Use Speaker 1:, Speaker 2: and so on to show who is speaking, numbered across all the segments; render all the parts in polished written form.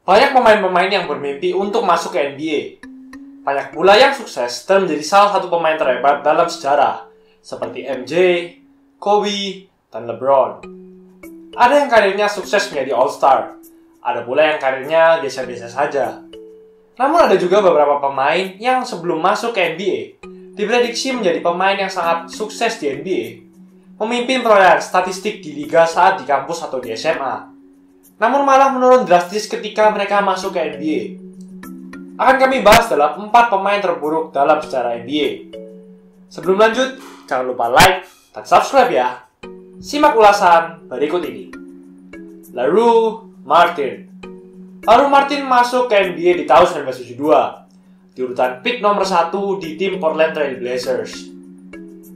Speaker 1: Banyak pemain-pemain yang bermimpi untuk masuk ke NBA. Banyak pula yang sukses dan menjadi salah satu pemain terhebat dalam sejarah, seperti MJ, Kobe, dan LeBron. Ada yang karirnya sukses menjadi All-Star, ada pula yang karirnya biasa-biasa saja. Namun ada juga beberapa pemain yang sebelum masuk ke NBA, diprediksi menjadi pemain yang sangat sukses di NBA, memimpin perolehan statistik di liga saat di kampus atau di SMA. Namun malah menurun drastis ketika mereka masuk ke NBA. Akan kami bahas dalam 4 pemain terburuk dalam sejarah NBA. Sebelum lanjut, jangan lupa like dan subscribe ya. Simak ulasan berikut ini. Larue Martin. Larue Martin masuk ke NBA di tahun 1972, di urutan pick nomor 1 di tim Portland Trail Blazers.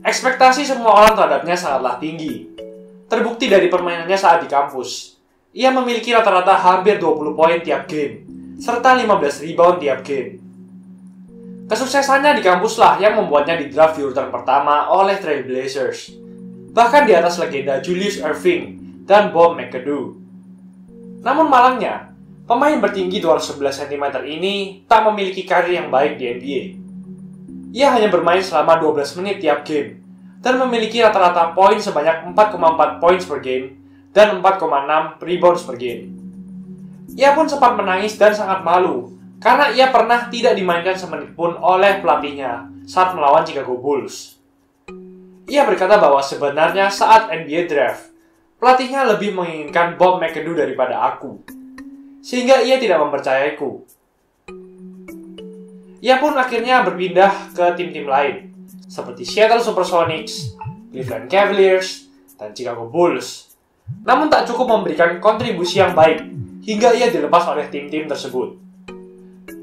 Speaker 1: Ekspektasi semua orang terhadapnya sangatlah tinggi. Terbukti dari permainannya saat di kampus. Ia memiliki rata-rata hampir 20 poin tiap game, serta 15 rebound tiap game. Kesuksesannya di kampuslah yang membuatnya didraft di urutan pertama oleh Trail Blazers, bahkan di atas legenda Julius Erving dan Bob McAdoo. Namun malangnya, pemain bertinggi 211 cm ini tak memiliki karir yang baik di NBA. Ia hanya bermain selama 12 menit tiap game, dan memiliki rata-rata poin sebanyak 4,4 points per game, dan 4,6 rebounds per game. Ia pun sempat menangis dan sangat malu karena ia pernah tidak dimainkan semenit pun oleh pelatihnya saat melawan Chicago Bulls. Ia berkata bahwa sebenarnya saat NBA Draft, pelatihnya lebih menginginkan Bob McAdoo daripada aku, sehingga ia tidak mempercayaiku. Ia pun akhirnya berpindah ke tim-tim lain, seperti Seattle Supersonics, Cleveland Cavaliers, dan Chicago Bulls. Namun tak cukup memberikan kontribusi yang baik hingga ia dilepas oleh tim-tim tersebut.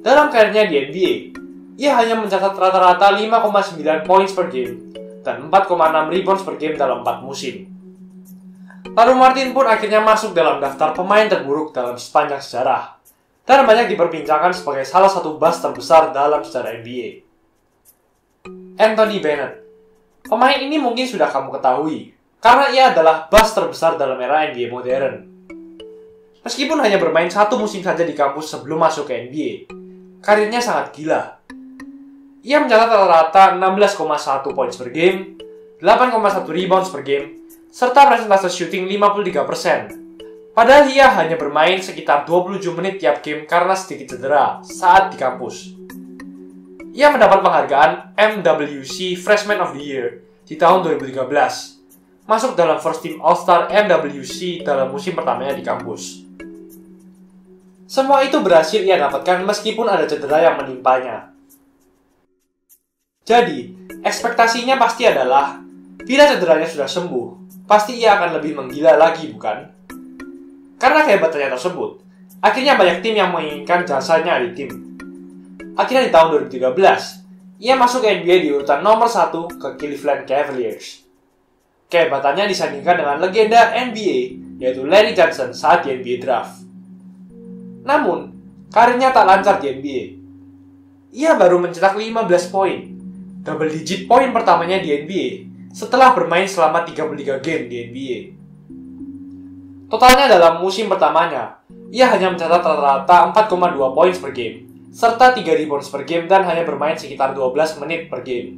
Speaker 1: Dalam karirnya di NBA, ia hanya mencatat rata-rata 5,9 points per game dan 4,6 rebounds per game dalam 4 musim. Larue Martin pun akhirnya masuk dalam daftar pemain terburuk dalam sepanjang sejarah dan banyak diperbincangkan sebagai salah satu bust terbesar dalam sejarah NBA. Anthony Bennett. Pemain ini mungkin sudah kamu ketahui, karena ia adalah bust terbesar dalam era NBA modern. Meskipun hanya bermain 1 musim saja di kampus sebelum masuk ke NBA, karirnya sangat gila. Ia mencatat rata-rata 16,1 points per game, 8,1 rebounds per game, serta persentase shooting 53%. Padahal ia hanya bermain sekitar 27 menit tiap game karena sedikit cedera saat di kampus. Ia mendapat penghargaan MWC Freshman of the Year di tahun 2013. Masuk dalam First Team All-Star MWC dalam musim pertamanya di kampus. Semua itu berhasil ia dapatkan meskipun ada cedera yang menimpanya. Jadi, ekspektasinya pasti adalah, bila cederanya sudah sembuh, pasti ia akan lebih menggila lagi, bukan? Karena kehebatannya tersebut, akhirnya banyak tim yang menginginkan jasanya di tim. Akhirnya di tahun 2013, ia masuk ke NBA di urutan nomor 1 ke Cleveland Cavaliers. Kehebatannya disandingkan dengan legenda NBA, yaitu Larry Johnson saat di NBA Draft. Namun, karirnya tak lancar di NBA. Ia baru mencetak 15 poin, double digit poin pertamanya di NBA, setelah bermain selama 33 game di NBA. Totalnya dalam musim pertamanya, ia hanya mencatat rata-rata 4,2 points per game, serta 3 rebounds per game dan hanya bermain sekitar 12 menit per game.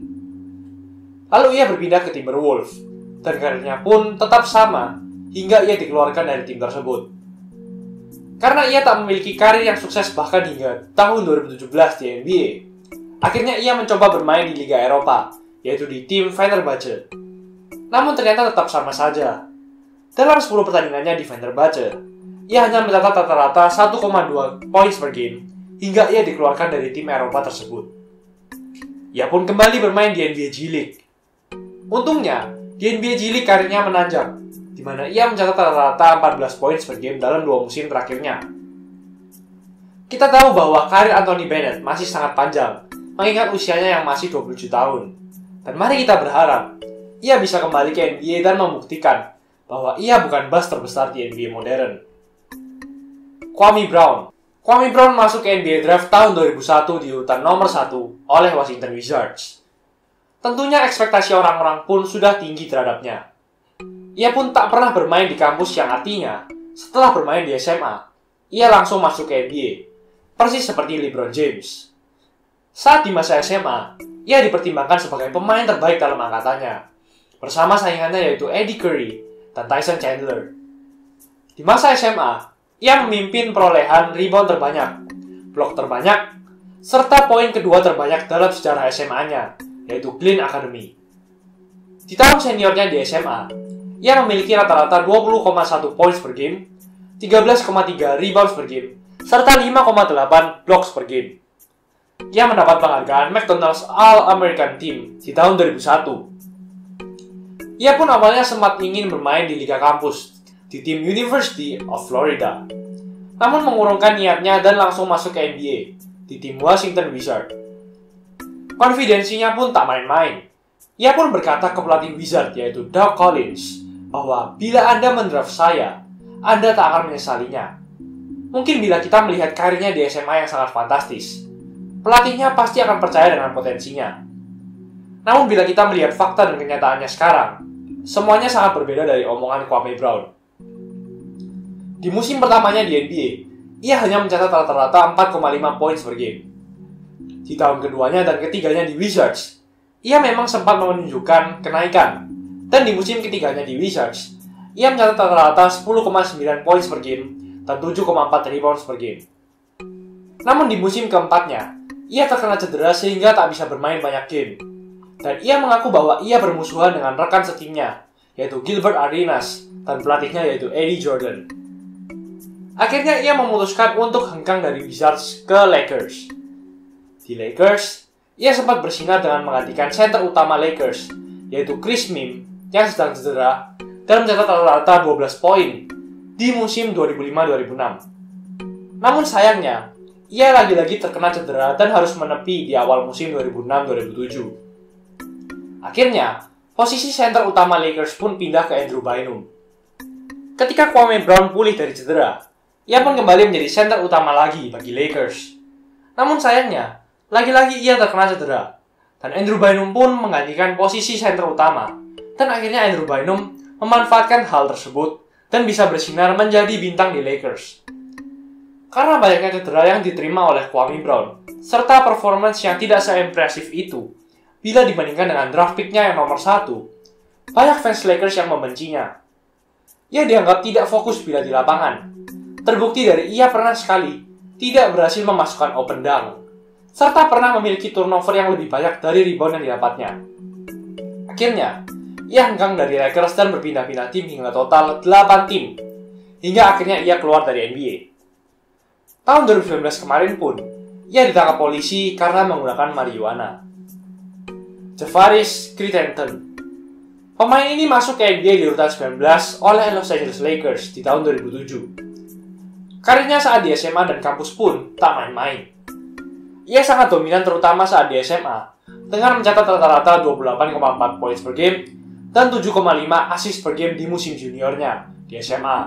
Speaker 1: Lalu ia berpindah ke Timberwolves, dan karirnya pun tetap sama hingga ia dikeluarkan dari tim tersebut. Karena ia tak memiliki karir yang sukses bahkan hingga tahun 2017 di NBA, akhirnya ia mencoba bermain di Liga Eropa, yaitu di tim Fenerbahce. Namun ternyata tetap sama saja. Dalam 10 pertandingannya di Fenerbahce, ia hanya mencatat rata-rata 1,2 points per game hingga ia dikeluarkan dari tim Eropa tersebut. Ia pun kembali bermain di NBA G League. Untungnya, di NBA G League karirnya menanjak, di mana ia mencatat rata-rata 14 poin per game dalam 2 musim terakhirnya. Kita tahu bahwa karir Anthony Bennett masih sangat panjang, mengingat usianya yang masih 27 tahun. Dan mari kita berharap, ia bisa kembali ke NBA dan membuktikan bahwa ia bukan bust terbesar di NBA modern. Kwame Brown. Kwame Brown masuk ke NBA Draft tahun 2001 di urutan nomor 1 oleh Washington Wizards. Tentunya ekspektasi orang-orang pun sudah tinggi terhadapnya. Ia pun tak pernah bermain di kampus yang artinya, setelah bermain di SMA, ia langsung masuk ke NBA, persis seperti LeBron James. Saat di masa SMA, ia dipertimbangkan sebagai pemain terbaik dalam angkatannya, bersama saingannya yaitu Eddie Curry dan Tyson Chandler. Di masa SMA, ia memimpin perolehan rebound terbanyak, blok terbanyak, serta poin kedua terbanyak dalam sejarah SMA-nya, yaitu Glenn Academy. Di tahun seniornya di SMA, ia memiliki rata-rata 20,1 points per game, 13,3 rebounds per game, serta 5,8 blocks per game. Ia mendapat penghargaan McDonald's All-American Team di tahun 2001. Ia pun awalnya sempat ingin bermain di Liga Kampus di tim University of Florida, namun mengurungkan niatnya dan langsung masuk ke NBA di tim Washington Wizards. Konfidensinya pun tak main-main. Ia pun berkata ke pelatih Wizards yaitu Doug Collins bahwa bila Anda mendraft saya, Anda tak akan menyesalinya. Mungkin bila kita melihat karirnya di SMA yang sangat fantastis, pelatihnya pasti akan percaya dengan potensinya. Namun bila kita melihat fakta dan kenyataannya sekarang, semuanya sangat berbeda dari omongan Kwame Brown. Di musim pertamanya di NBA, ia hanya mencatat rata-rata 4,5 points per game. Di tahun keduanya dan ketiganya di Wizards, ia memang sempat menunjukkan kenaikan. Dan di musim ketiganya di Wizards, ia mencatat rata-rata 10,9 points per game dan 7,4 rebounds per game. Namun di musim keempatnya, ia terkena cedera sehingga tak bisa bermain banyak game. Dan ia mengaku bahwa ia bermusuhan dengan rekan setimnya, yaitu Gilbert Arenas, dan pelatihnya yaitu Eddie Jordan. Akhirnya ia memutuskan untuk hengkang dari Wizards ke Lakers. Di Lakers, ia sempat bersinar dengan menggantikan center utama Lakers, yaitu Chris Mihm yang sedang cedera dan mencatat rata-rata 12 poin di musim 2005-2006. Namun sayangnya, ia lagi-lagi terkena cedera dan harus menepi di awal musim 2006-2007. Akhirnya, posisi center utama Lakers pun pindah ke Andrew Bynum. Ketika Kwame Brown pulih dari cedera, ia pun kembali menjadi center utama lagi bagi Lakers. Namun sayangnya, lagi-lagi ia terkena cedera, dan Andrew Bynum pun menggantikan posisi center utama, dan akhirnya Andrew Bynum memanfaatkan hal tersebut dan bisa bersinar menjadi bintang di Lakers. Karena banyaknya cedera yang diterima oleh Kwame Brown, serta performance yang tidak seimpresif itu, bila dibandingkan dengan draft pick-nya yang nomor 1, banyak fans Lakers yang membencinya. Ia dianggap tidak fokus bila di lapangan. Terbukti dari ia pernah sekali tidak berhasil memasukkan open dunk, serta pernah memiliki turnover yang lebih banyak dari rebound yang didapatnya. Akhirnya, ia hengkang dari Lakers dan berpindah-pindah tim hingga total 8 tim, hingga akhirnya ia keluar dari NBA. Tahun 2019 kemarin pun, ia ditangkap polisi karena menggunakan marijuana. Javaris Crittenton. Pemain ini masuk ke NBA di urutan 19 oleh Los Angeles Lakers di tahun 2007. Karirnya saat di SMA dan kampus pun tak main-main. Ia sangat dominan terutama saat di SMA, dengan mencatat rata-rata 28,4 points per game dan 7,5 assist per game di musim juniornya di SMA.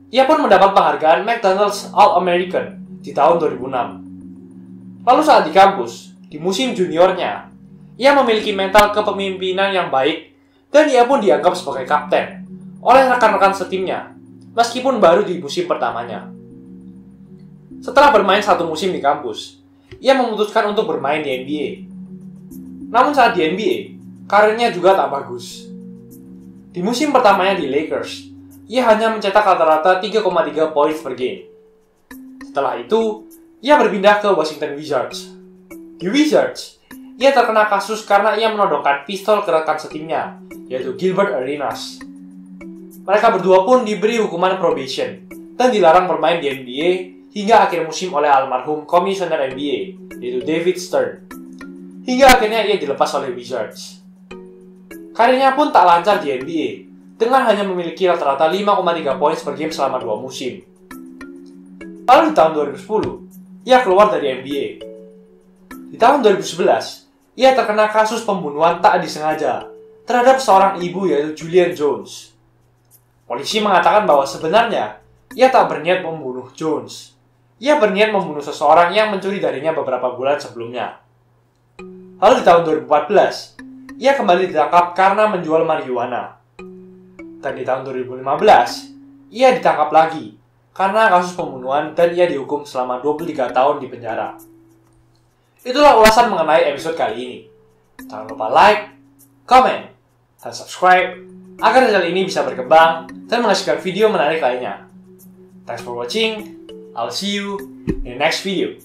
Speaker 1: Ia pun mendapat penghargaan McDonald's All-American di tahun 2006. Lalu saat di kampus, di musim juniornya, ia memiliki mental kepemimpinan yang baik dan ia pun dianggap sebagai kapten oleh rekan-rekan setimnya, meskipun baru di musim pertamanya. Setelah bermain satu musim di kampus, ia memutuskan untuk bermain di NBA. Namun saat di NBA, karirnya juga tak bagus. Di musim pertamanya di Lakers, ia hanya mencetak rata-rata 3,3 points per game. Setelah itu, ia berpindah ke Washington Wizards. Di Wizards, ia terkena kasus karena ia menodongkan pistol ke rekan setimnya, yaitu Gilbert Arenas. Mereka berdua pun diberi hukuman probation dan dilarang bermain di NBA hingga akhir musim oleh almarhum komisioner NBA, yaitu David Stern. Hingga akhirnya ia dilepas oleh Wizards. Karirnya pun tak lancar di NBA, dengan hanya memiliki rata-rata 5,3 poin per game selama 2 musim. Lalu di tahun 2010, ia keluar dari NBA. Di tahun 2011, ia terkena kasus pembunuhan tak disengaja terhadap seorang ibu yaitu Julian Jones. Polisi mengatakan bahwa sebenarnya ia tak berniat membunuh Jones. Ia berniat membunuh seseorang yang mencuri darinya beberapa bulan sebelumnya. Lalu di tahun 2014, ia kembali ditangkap karena menjual marijuana. Dan di tahun 2015, ia ditangkap lagi karena kasus pembunuhan dan ia dihukum selama 23 tahun di penjara. Itulah ulasan mengenai episode kali ini. Jangan lupa like, comment, dan subscribe agar channel ini bisa berkembang dan menghasilkan video menarik lainnya. Thanks for watching. I'll see you in the next video.